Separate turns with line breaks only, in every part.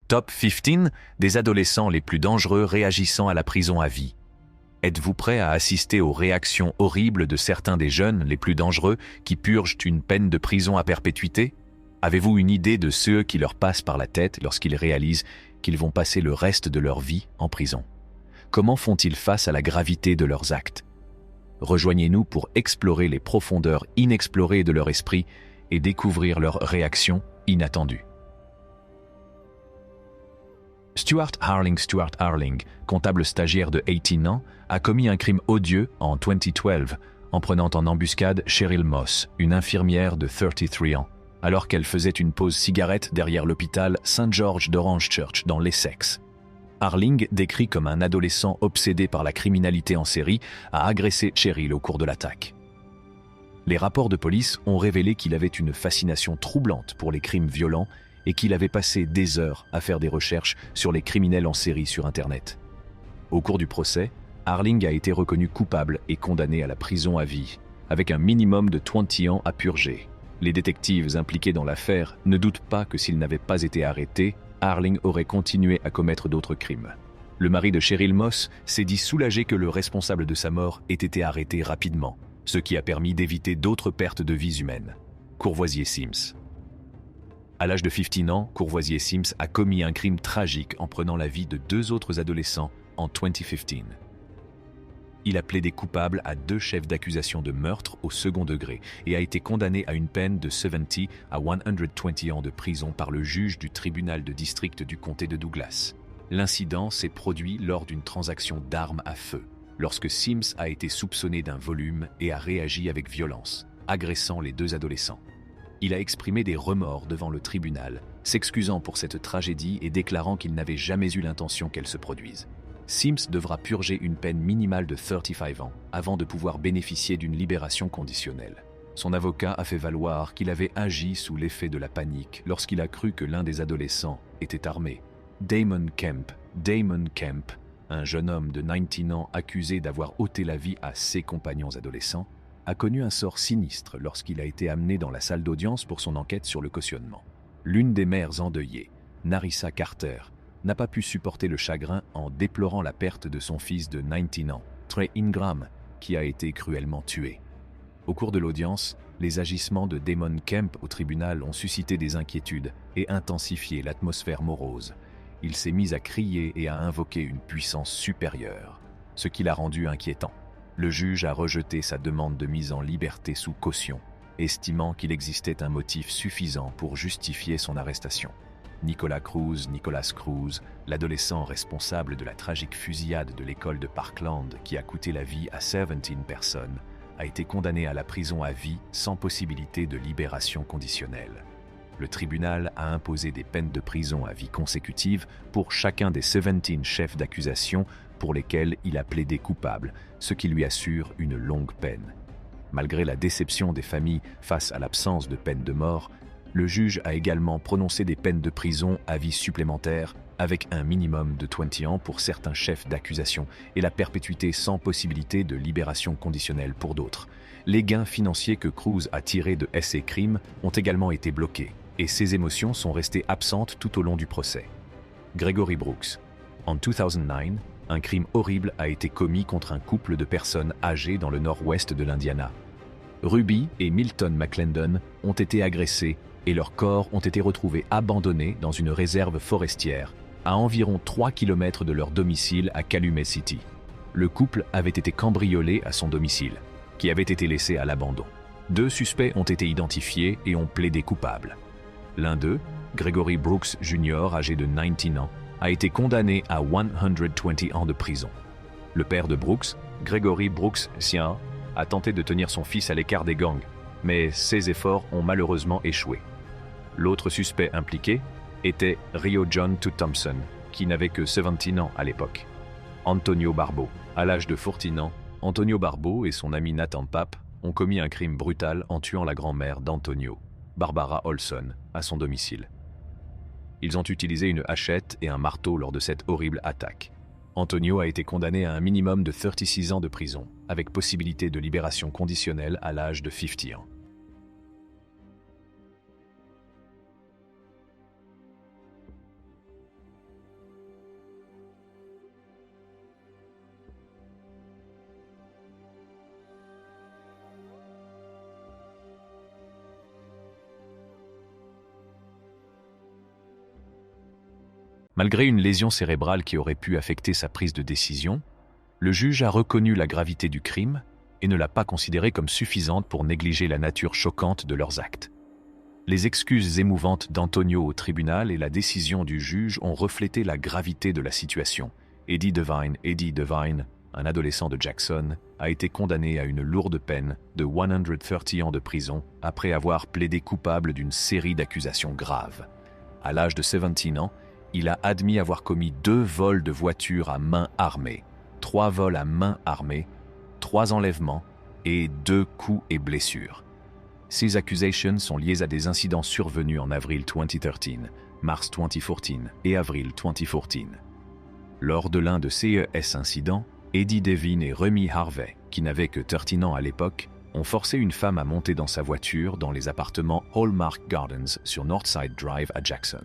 Top 15 des adolescents les plus dangereux réagissant à la prison à vie. Êtes-vous prêt à assister aux réactions horribles de certains des jeunes les plus dangereux qui purgent une peine de prison à perpétuité? Avez-vous une idée de ceux qui leur passent par la tête lorsqu'ils réalisent qu'ils vont passer le reste de leur vie en prison? Comment font-ils face à la gravité de leurs actes? Rejoignez-nous pour explorer les profondeurs inexplorées de leur esprit et découvrir leurs réactions inattendues. Stuart Harling, comptable stagiaire de 18 ans, a commis un crime odieux en 2012 en prenant en embuscade Cheryl Moss, une infirmière de 33 ans, alors qu'elle faisait une pause cigarette derrière l'hôpital St. George d'Orange Church dans l'Essex. Harling, décrit comme un adolescent obsédé par la criminalité en série, a agressé Cheryl au cours de l'attaque. Les rapports de police ont révélé qu'il avait une fascination troublante pour les crimes violents et qu'il avait passé des heures à faire des recherches sur les criminels en série sur Internet. Au cours du procès, Harling a été reconnu coupable et condamné à la prison à vie, avec un minimum de 20 ans à purger. Les détectives impliqués dans l'affaire ne doutent pas que s'il n'avait pas été arrêté, Harling aurait continué à commettre d'autres crimes. Le mari de Cheryl Moss s'est dit soulagé que le responsable de sa mort ait été arrêté rapidement, ce qui a permis d'éviter d'autres pertes de vies humaines. Courvoisier Sims. À l'âge de 15 ans, Courvoisier Sims a commis un crime tragique en prenant la vie de 2 autres adolescents en 2015. Il a plaidé coupable à 2 chefs d'accusation de meurtre au second degré et a été condamné à une peine de 70 à 120 ans de prison par le juge du tribunal de district du comté de Douglas. L'incident s'est produit lors d'une transaction d'armes à feu, lorsque Sims a été soupçonné d'un volume et a réagi avec violence, agressant les 2 adolescents. Il a exprimé des remords devant le tribunal, s'excusant pour cette tragédie et déclarant qu'il n'avait jamais eu l'intention qu'elle se produise. Sims devra purger une peine minimale de 35 ans avant de pouvoir bénéficier d'une libération conditionnelle. Son avocat a fait valoir qu'il avait agi sous l'effet de la panique lorsqu'il a cru que l'un des adolescents était armé. Damon Kemp, un jeune homme de 19 ans accusé d'avoir ôté la vie à ses compagnons adolescents, a connu un sort sinistre lorsqu'il a été amené dans la salle d'audience pour son enquête sur le cautionnement. L'une des mères endeuillées, Narissa Carter, n'a pas pu supporter le chagrin en déplorant la perte de son fils de 19 ans, Trey Ingram, qui a été cruellement tué. Au cours de l'audience, les agissements de Damon Kemp au tribunal ont suscité des inquiétudes et intensifié l'atmosphère morose. Il s'est mis à crier et à invoquer une puissance supérieure, ce qui l'a rendu inquiétant. Le juge a rejeté sa demande de mise en liberté sous caution, estimant qu'il existait un motif suffisant pour justifier son arrestation. Nicholas Cruz, l'adolescent responsable de la tragique fusillade de l'école de Parkland qui a coûté la vie à 17 personnes, a été condamné à la prison à vie sans possibilité de libération conditionnelle. Le tribunal a imposé des peines de prison à vie consécutives pour chacun des 17 chefs d'accusation pour lesquels il a plaidé coupable, ce qui lui assure une longue peine. Malgré la déception des familles face à l'absence de peine de mort, le juge a également prononcé des peines de prison à vie supplémentaires avec un minimum de 20 ans pour certains chefs d'accusation et la perpétuité sans possibilité de libération conditionnelle pour d'autres. Les gains financiers que Cruz a tirés de ces crimes ont également été bloqués et ses émotions sont restées absentes tout au long du procès. Gregory Brooks. En 2009, un crime horrible a été commis contre un couple de personnes âgées dans le nord-ouest de l'Indiana. Ruby et Milton McClendon ont été agressés et leurs corps ont été retrouvés abandonnés dans une réserve forestière, à environ 3 km de leur domicile à Calumet City. Le couple avait été cambriolé à son domicile, qui avait été laissé à l'abandon. 2 suspects ont été identifiés et ont plaidé coupables. L'un d'eux, Gregory Brooks Jr., âgé de 19 ans, a été condamné à 120 ans de prison. Le père de Brooks, Gregory Brooks Sr., a tenté de tenir son fils à l'écart des gangs, mais ses efforts ont malheureusement échoué. L'autre suspect impliqué était Rio John Thompson, qui n'avait que 17 ans à l'époque. Antonio Barbeau. À l'âge de 14 ans, Antonio Barbeau et son ami Nathan Papp ont commis un crime brutal en tuant la grand-mère d'Antonio, Barbara Olson, à son domicile. Ils ont utilisé une hachette et un marteau lors de cette horrible attaque. Antonio a été condamné à un minimum de 36 ans de prison, avec possibilité de libération conditionnelle à l'âge de 50 ans. Malgré une lésion cérébrale qui aurait pu affecter sa prise de décision, le juge a reconnu la gravité du crime et ne l'a pas considérée comme suffisante pour négliger la nature choquante de leurs actes. Les excuses émouvantes d'Antonio au tribunal et la décision du juge ont reflété la gravité de la situation. Eddie Devine, un adolescent de Jackson, a été condamné à une lourde peine de 130 ans de prison après avoir plaidé coupable d'une série d'accusations graves. À l'âge de 17 ans, il a admis avoir commis 2 vols de voiture à main armée, 3 vols à main armée, 3 enlèvements et 2 coups et blessures. Ces accusations sont liées à des incidents survenus en avril 2013, mars 2014 et avril 2014. Lors de l'un de ces incidents, Eddie Devine et Remy Harvey, qui n'avaient que 13 ans à l'époque, ont forcé une femme à monter dans sa voiture dans les appartements Hallmark Gardens sur Northside Drive à Jackson.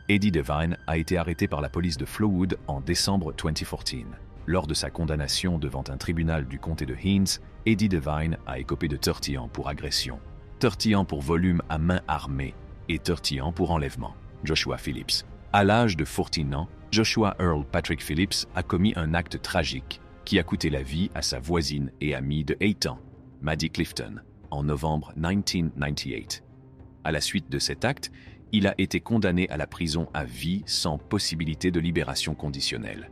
Eddie Devine a été arrêté par la police de Flowood en décembre 2014. Lors de sa condamnation devant un tribunal du comté de Hinds, Eddie Devine a écopé de 30 ans pour agression, 30 ans pour volume à main armée et 30 ans pour enlèvement. Joshua Phillips. À l'âge de 14 ans, Joshua Earl Patrick Phillips a commis un acte tragique qui a coûté la vie à sa voisine et amie de 8 ans, Maddie Clifton, en novembre 1998. À la suite de cet acte, il a été condamné à la prison à vie sans possibilité de libération conditionnelle.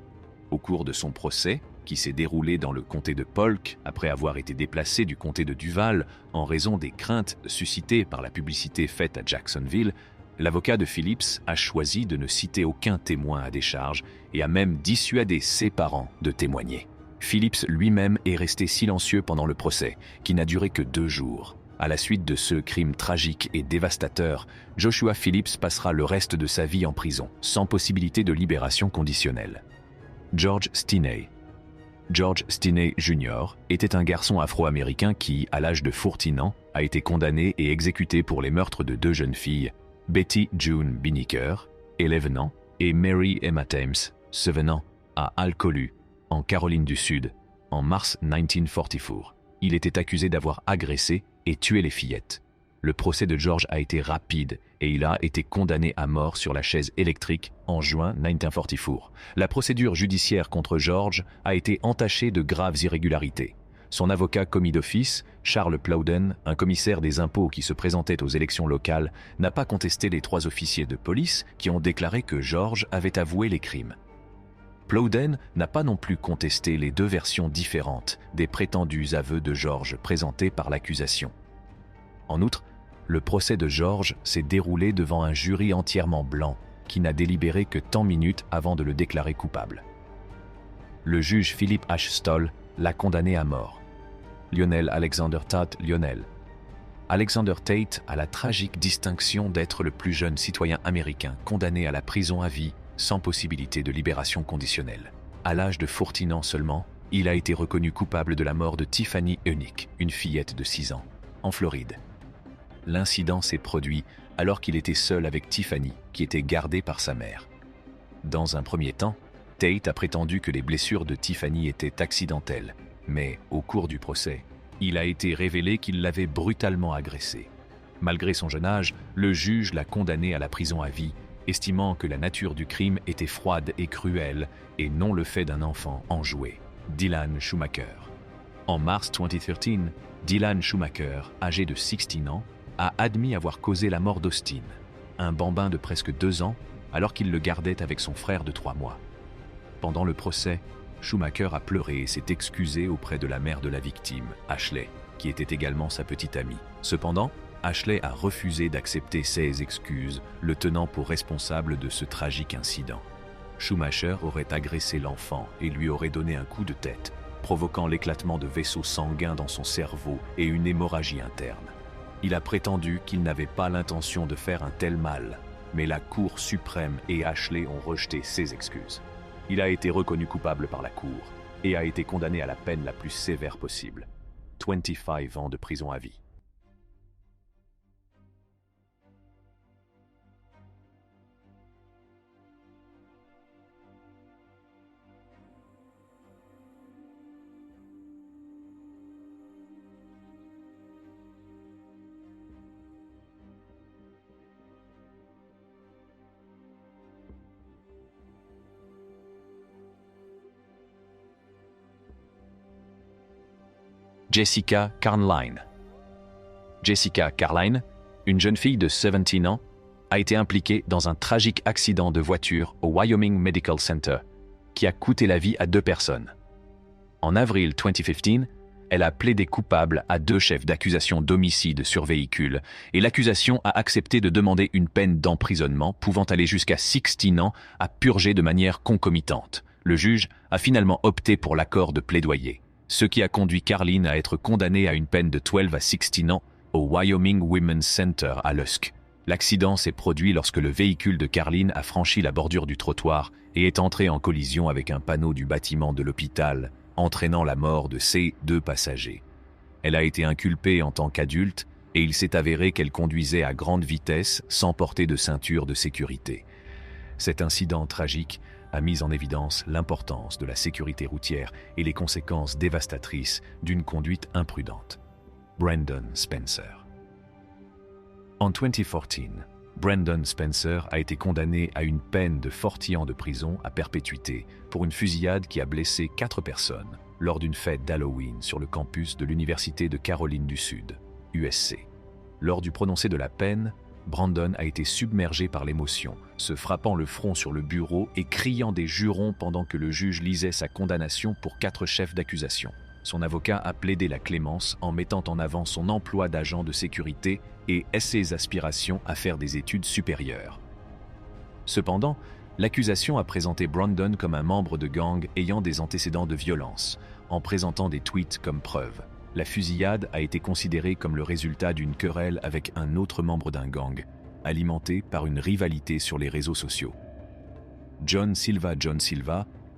Au cours de son procès, qui s'est déroulé dans le comté de Polk après avoir été déplacé du comté de Duval en raison des craintes suscitées par la publicité faite à Jacksonville, l'avocat de Phillips a choisi de ne citer aucun témoin à décharge et a même dissuadé ses parents de témoigner. Phillips lui-même est resté silencieux pendant le procès, qui n'a duré que 2 jours. À la suite de ce crime tragique et dévastateur, Joshua Phillips passera le reste de sa vie en prison, sans possibilité de libération conditionnelle. George Stinney. George Stinney Jr. était un garçon afro-américain qui, à l'âge de 14 ans, a été condamné et exécuté pour les meurtres de 2 jeunes filles, Betty June Biniker, 11 ans, et Mary Emma Thames, 7 ans, à Alcolu, en Caroline du Sud, en mars 1944. Il était accusé d'avoir agressé et tué les fillettes. Le procès de George a été rapide et il a été condamné à mort sur la chaise électrique en juin 1944. La procédure judiciaire contre George a été entachée de graves irrégularités. Son avocat commis d'office, Charles Plowden, un commissaire des impôts qui se présentait aux élections locales, n'a pas contesté les 3 officiers de police qui ont déclaré que George avait avoué les crimes. Plowden n'a pas non plus contesté les 2 versions différentes des prétendus aveux de George présentés par l'accusation. En outre, le procès de George s'est déroulé devant un jury entièrement blanc qui n'a délibéré que tant minutes avant de le déclarer coupable. Le juge Philip H. Stoll l'a condamné à mort. Lionel Alexander Tate Lionel. Alexander Tate a la tragique distinction d'être le plus jeune citoyen américain condamné à la prison à vie sans possibilité de libération conditionnelle. À l'âge de 14 ans seulement, il a été reconnu coupable de la mort de Tiffany Eunick, une fillette de 6 ans, en Floride. L'incident s'est produit alors qu'il était seul avec Tiffany, qui était gardée par sa mère. Dans un premier temps, Tate a prétendu que les blessures de Tiffany étaient accidentelles, mais au cours du procès, il a été révélé qu'il l'avait brutalement agressée. Malgré son jeune âge, le juge l'a condamné à la prison à vie, estimant que la nature du crime était froide et cruelle et non le fait d'un enfant enjoué. Dylan Schumacher. En mars 2013, Dylan Schumacher, âgé de 16 ans, a admis avoir causé la mort d'Austin, un bambin de presque 2 ans, alors qu'il le gardait avec son frère de 3 mois. Pendant le procès, Schumacher a pleuré et s'est excusé auprès de la mère de la victime, Ashley, qui était également sa petite amie. Cependant, Ashley a refusé d'accepter ses excuses, le tenant pour responsable de ce tragique incident. Schumacher aurait agressé l'enfant et lui aurait donné un coup de tête, provoquant l'éclatement de vaisseaux sanguins dans son cerveau et une hémorragie interne. Il a prétendu qu'il n'avait pas l'intention de faire un tel mal, mais la Cour suprême et Ashley ont rejeté ses excuses. Il a été reconnu coupable par la Cour et a été condamné à la peine la plus sévère possible, 25 ans de prison à vie. Jessica Carline. Jessica Carline, une jeune fille de 17 ans, a été impliquée dans un tragique accident de voiture au Wyoming Medical Center qui a coûté la vie à 2 personnes. En avril 2015, elle a plaidé coupable à 2 chefs d'accusation d'homicide sur véhicule et l'accusation a accepté de demander une peine d'emprisonnement pouvant aller jusqu'à 16 ans à purger de manière concomitante. Le juge a finalement opté pour l'accord de plaidoyer, ce qui a conduit Carline à être condamnée à une peine de 12 à 16 ans au Wyoming Women's Center à Lusk. L'accident s'est produit lorsque le véhicule de Carline a franchi la bordure du trottoir et est entré en collision avec un panneau du bâtiment de l'hôpital, entraînant la mort de ses 2 passagers. Elle a été inculpée en tant qu'adulte et il s'est avéré qu'elle conduisait à grande vitesse sans porter de ceinture de sécurité. Cet incident tragique a mis en évidence l'importance de la sécurité routière et les conséquences dévastatrices d'une conduite imprudente. Brandon Spencer. En 2014, Brandon Spencer a été condamné à une peine de 40 ans de prison à perpétuité pour une fusillade qui a blessé 4 personnes lors d'une fête d'Halloween sur le campus de l'Université de Caroline du Sud, USC. Lors du prononcé de la peine, Brandon a été submergé par l'émotion, se frappant le front sur le bureau et criant des jurons pendant que le juge lisait sa condamnation pour 4 chefs d'accusation. Son avocat a plaidé la clémence en mettant en avant son emploi d'agent de sécurité et ses aspirations à faire des études supérieures. Cependant, l'accusation a présenté Brandon comme un membre de gang ayant des antécédents de violence, en présentant des tweets comme preuve. La fusillade a été considérée comme le résultat d'une querelle avec un autre membre d'un gang, alimentée par une rivalité sur les réseaux sociaux. John Silva,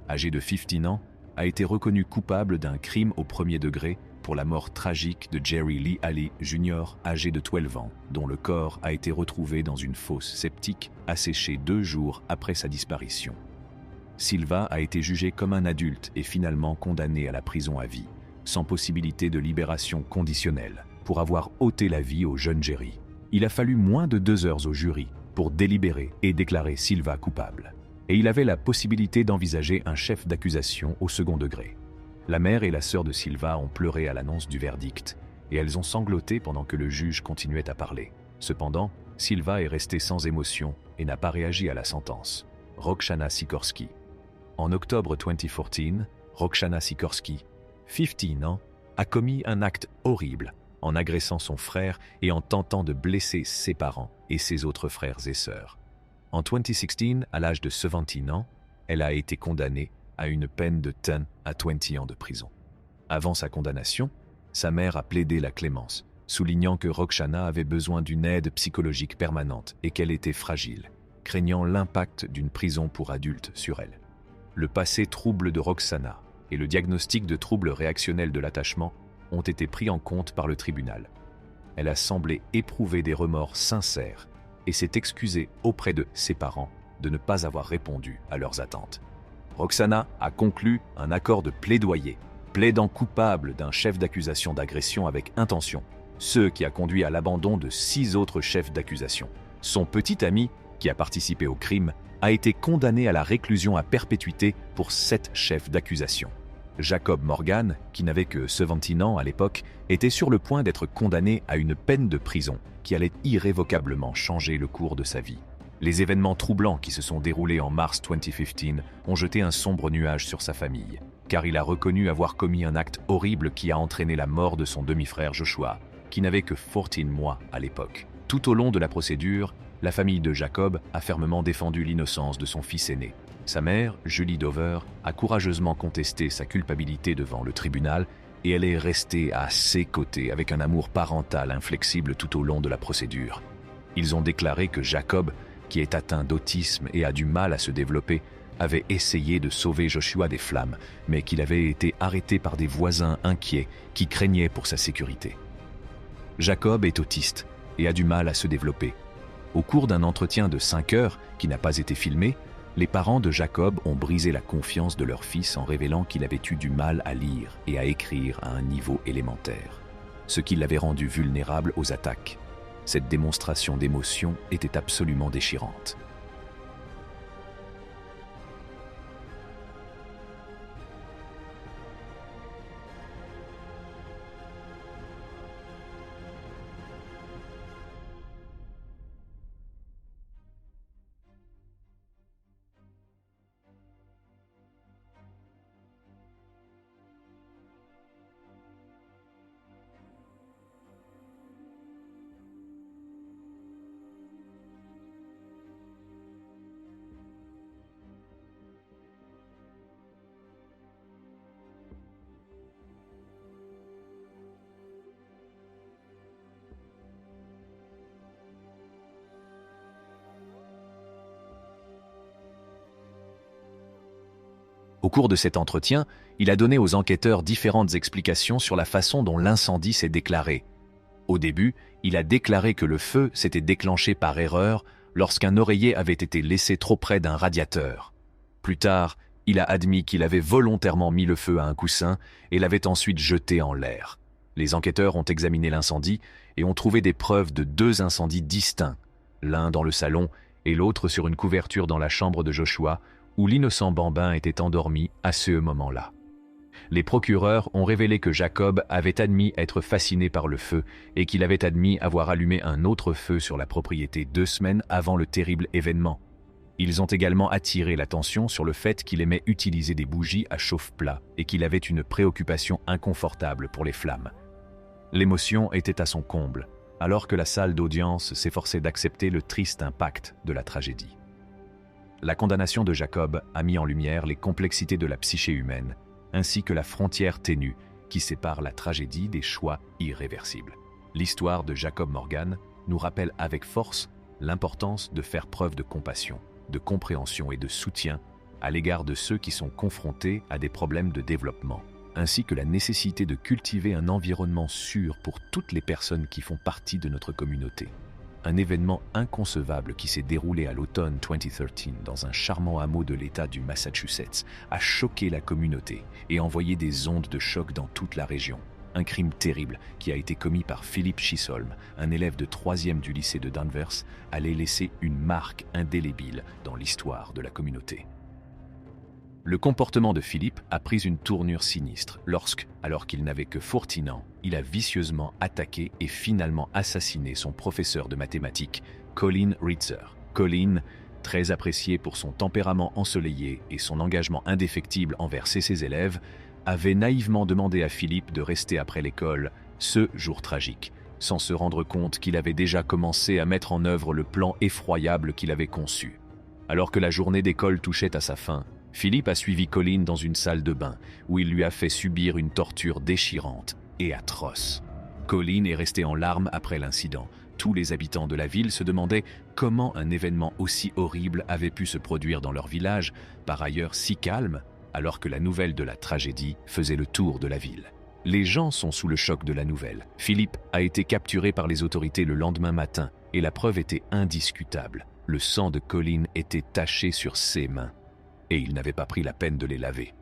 âgé de 15 ans, a été reconnu coupable d'un crime au premier degré pour la mort tragique de Jerry Lee Alley Jr., âgé de 12 ans, dont le corps a été retrouvé dans une fosse septique, asséché 2 jours après sa disparition. Silva a été jugé comme un adulte et finalement condamné à la prison à vie, sans possibilité de libération conditionnelle, pour avoir ôté la vie au jeune Jerry. Il a fallu moins de 2 heures au jury pour délibérer et déclarer Silva coupable. Et il avait la possibilité d'envisager un chef d'accusation au second degré. La mère et la sœur de Silva ont pleuré à l'annonce du verdict, et elles ont sangloté pendant que le juge continuait à parler. Cependant, Silva est resté sans émotion et n'a pas réagi à la sentence. Roxana Sikorski. En octobre 2014, Roxana Sikorski, 15 ans, a commis un acte horrible en agressant son frère et en tentant de blesser ses parents et ses autres frères et sœurs. En 2016, à l'âge de 17 ans, elle a été condamnée à une peine de 10 à 20 ans de prison. Avant sa condamnation, sa mère a plaidé la clémence, soulignant que Roxana avait besoin d'une aide psychologique permanente et qu'elle était fragile, craignant l'impact d'une prison pour adultes sur elle. Le passé trouble de Roxana et le diagnostic de troubles réactionnels de l'attachement ont été pris en compte par le tribunal. Elle a semblé éprouver des remords sincères et s'est excusée auprès de ses parents de ne pas avoir répondu à leurs attentes. Roxana a conclu un accord de plaidoyer, plaidant coupable d'un chef d'accusation d'agression avec intention, ce qui a conduit à l'abandon de 6 autres chefs d'accusation. Son petit ami, qui a participé au crime, a été condamné à la réclusion à perpétuité pour 7 chefs d'accusation. Jacob Morgan, qui n'avait que 17 ans à l'époque, était sur le point d'être condamné à une peine de prison qui allait irrévocablement changer le cours de sa vie. Les événements troublants qui se sont déroulés en mars 2015 ont jeté un sombre nuage sur sa famille, car il a reconnu avoir commis un acte horrible qui a entraîné la mort de son demi-frère Joshua, qui n'avait que 14 mois à l'époque. Tout au long de la procédure, la famille de Jacob a fermement défendu l'innocence de son fils aîné. Sa mère, Julie Dover, a courageusement contesté sa culpabilité devant le tribunal et elle est restée à ses côtés avec un amour parental inflexible tout au long de la procédure. Ils ont déclaré que Jacob, qui est atteint d'autisme et a du mal à se développer, avait essayé de sauver Joshua des flammes, mais qu'il avait été arrêté par des voisins inquiets qui craignaient pour sa sécurité. Jacob est autiste et a du mal à se développer. Au cours d'un entretien de 5 heures qui n'a pas été filmé, les parents de Jacob ont brisé la confiance de leur fils en révélant qu'il avait eu du mal à lire et à écrire à un niveau élémentaire, ce qui l'avait rendu vulnérable aux attaques. Cette démonstration d'émotion était absolument déchirante. Au cours de cet entretien, il a donné aux enquêteurs différentes explications sur la façon dont l'incendie s'est déclaré. Au début, il a déclaré que le feu s'était déclenché par erreur lorsqu'un oreiller avait été laissé trop près d'un radiateur. Plus tard, il a admis qu'il avait volontairement mis le feu à un coussin et l'avait ensuite jeté en l'air. Les enquêteurs ont examiné l'incendie et ont trouvé des preuves de 2 incendies distincts, l'un dans le salon et l'autre sur une couverture dans la chambre de Joshua, où l'innocent bambin était endormi à ce moment-là. Les procureurs ont révélé que Jacob avait admis être fasciné par le feu et qu'il avait admis avoir allumé un autre feu sur la propriété 2 semaines avant le terrible événement. Ils ont également attiré l'attention sur le fait qu'il aimait utiliser des bougies à chauffe-plat et qu'il avait une préoccupation inconfortable pour les flammes. L'émotion était à son comble, alors que la salle d'audience s'efforçait d'accepter le triste impact de la tragédie. La condamnation de Jacob a mis en lumière les complexités de la psyché humaine, ainsi que la frontière ténue qui sépare la tragédie des choix irréversibles. L'histoire de Jacob Morgan nous rappelle avec force l'importance de faire preuve de compassion, de compréhension et de soutien à l'égard de ceux qui sont confrontés à des problèmes de développement, ainsi que la nécessité de cultiver un environnement sûr pour toutes les personnes qui font partie de notre communauté. Un événement inconcevable qui s'est déroulé à l'automne 2013 dans un charmant hameau de l'État du Massachusetts a choqué la communauté et envoyé des ondes de choc dans toute la région. Un crime terrible qui a été commis par Philip Chisholm, un élève de 3e du lycée de Danvers, allait laisser une marque indélébile dans l'histoire de la communauté. Le comportement de Philip a pris une tournure sinistre lorsque, alors qu'il n'avait que 14 ans, il a vicieusement attaqué et finalement assassiné son professeur de mathématiques, Colin Ritzer. Colin, très apprécié pour son tempérament ensoleillé et son engagement indéfectible envers ses élèves, avait naïvement demandé à Philip de rester après l'école ce jour tragique, sans se rendre compte qu'il avait déjà commencé à mettre en œuvre le plan effroyable qu'il avait conçu. Alors que la journée d'école touchait à sa fin, Philip a suivi Colin dans une salle de bain où il lui a fait subir une torture déchirante et atroce. Colin est resté en larmes après l'incident. Tous les habitants de la ville se demandaient comment un événement aussi horrible avait pu se produire dans leur village, par ailleurs si calme, alors que la nouvelle de la tragédie faisait le tour de la ville. Les gens sont sous le choc de la nouvelle. Philip a été capturé par les autorités le lendemain matin et la preuve était indiscutable. Le sang de Colin était taché sur ses mains. Et il n'avait pas pris la peine de les laver.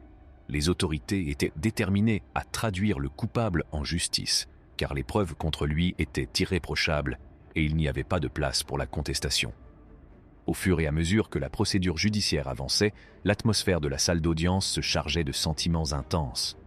Les autorités étaient déterminées à traduire le coupable en justice, car les preuves contre lui étaient irréprochables et il n'y avait pas de place pour la contestation. Au fur et à mesure que la procédure judiciaire avançait, l'atmosphère de la salle d'audience se chargeait de sentiments intenses.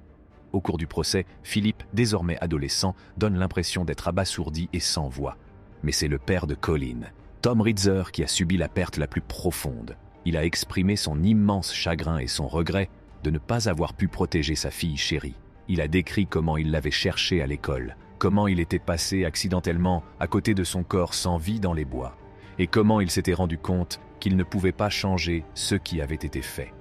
Au cours du procès, Philip, désormais adolescent, donne l'impression d'être abasourdi et sans voix. Mais c'est le père de Colin, Tom Ritzer, qui a subi la perte la plus profonde. Il a exprimé son immense chagrin et son regret de ne pas avoir pu protéger sa fille chérie. Il a décrit comment il l'avait cherchée à l'école, comment il était passé accidentellement à côté de son corps sans vie dans les bois, et comment il s'était rendu compte qu'il ne pouvait pas changer ce qui avait été fait.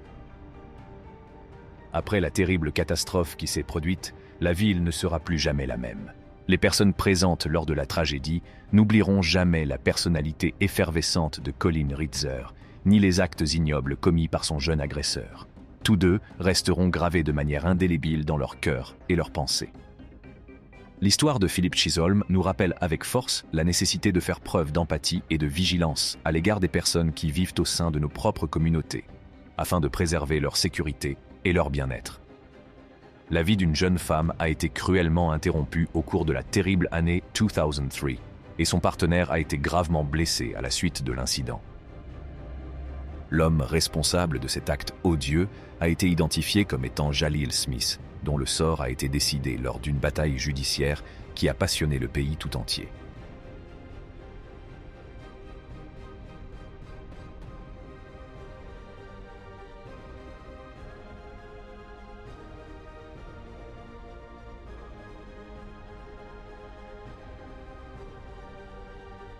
Après la terrible catastrophe qui s'est produite, la ville ne sera plus jamais la même. Les personnes présentes lors de la tragédie n'oublieront jamais la personnalité effervescente de Colin Ritzer, ni les actes ignobles commis par son jeune agresseur. Tous deux resteront gravés de manière indélébile dans leur cœur et leurs pensées. L'histoire de Philip Chisholm nous rappelle avec force la nécessité de faire preuve d'empathie et de vigilance à l'égard des personnes qui vivent au sein de nos propres communautés, afin de préserver leur sécurité et leur bien-être. La vie d'une jeune femme a été cruellement interrompue au cours de la terrible année 2003, et son partenaire a été gravement blessé à la suite de l'incident. L'homme responsable de cet acte odieux a été identifié comme étant Jalil Smith, dont le sort a été décidé lors d'une bataille judiciaire qui a passionné le pays tout entier.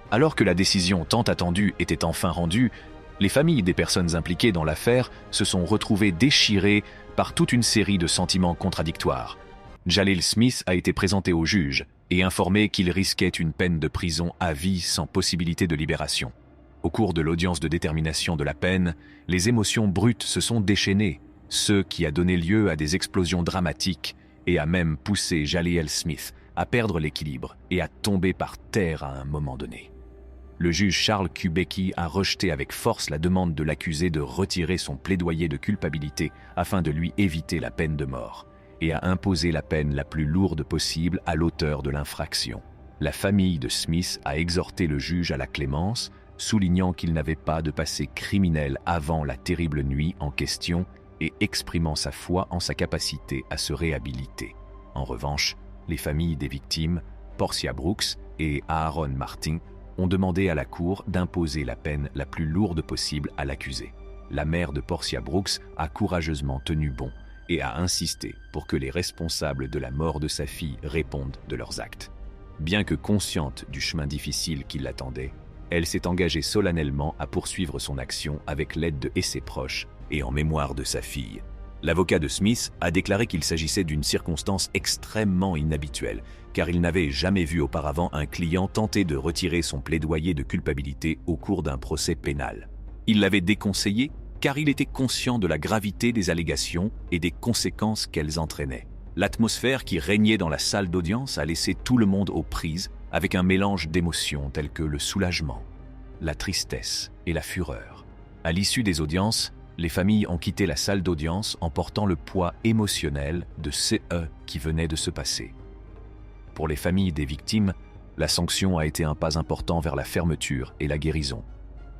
Alors que la décision tant attendue était enfin rendue, les familles des personnes impliquées dans l'affaire se sont retrouvées déchirées par toute une série de sentiments contradictoires. Jalil Smith a été présenté au juge et informé qu'il risquait une peine de prison à vie sans possibilité de libération. Au cours de l'audience de détermination de la peine, les émotions brutes se sont déchaînées. Ce qui a donné lieu à des explosions dramatiques et a même poussé Jaleel Smith à perdre l'équilibre et à tomber par terre à un moment donné. Le juge Charles Kubecki a rejeté avec force la demande de l'accusé de retirer son plaidoyer de culpabilité afin de lui éviter la peine de mort et a imposé la peine la plus lourde possible à l'auteur de l'infraction. La famille de Smith a exhorté le juge à la clémence, soulignant qu'il n'avait pas de passé criminel avant la terrible nuit en question et exprimant sa foi en sa capacité à se réhabiliter. En revanche, les familles des victimes, Portia Brooks et Aaron Martin, ont demandé à la cour d'imposer la peine la plus lourde possible à l'accusé. La mère de Portia Brooks a courageusement tenu bon et a insisté pour que les responsables de la mort de sa fille répondent de leurs actes. Bien que consciente du chemin difficile qui l'attendait, elle s'est engagée solennellement à poursuivre son action avec l'aide de ses proches et en mémoire de sa fille. L'avocat de Smith a déclaré qu'il s'agissait d'une circonstance extrêmement inhabituelle, car il n'avait jamais vu auparavant un client tenter de retirer son plaidoyer de culpabilité au cours d'un procès pénal. Il l'avait déconseillé car il était conscient de la gravité des allégations et des conséquences qu'elles entraînaient. L'atmosphère qui régnait dans la salle d'audience a laissé tout le monde aux prises avec un mélange d'émotions telles que le soulagement, la tristesse et la fureur. À l'issue des audiences, les familles ont quitté la salle d'audience en portant le poids émotionnel de ce qui venait de se passer. Pour les familles des victimes, la sanction a été un pas important vers la fermeture et la guérison.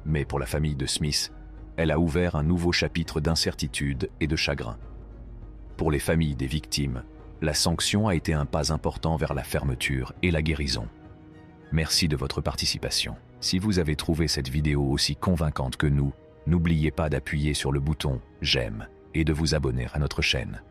Mais pour la famille de Smith, elle a ouvert un nouveau chapitre d'incertitude et de chagrin. Pour les familles des victimes, la sanction a été un pas important vers la fermeture et la guérison. Merci de votre participation. Si vous avez trouvé cette vidéo aussi convaincante que nous, n'oubliez pas d'appuyer sur le bouton « J'aime » et de vous abonner à notre chaîne.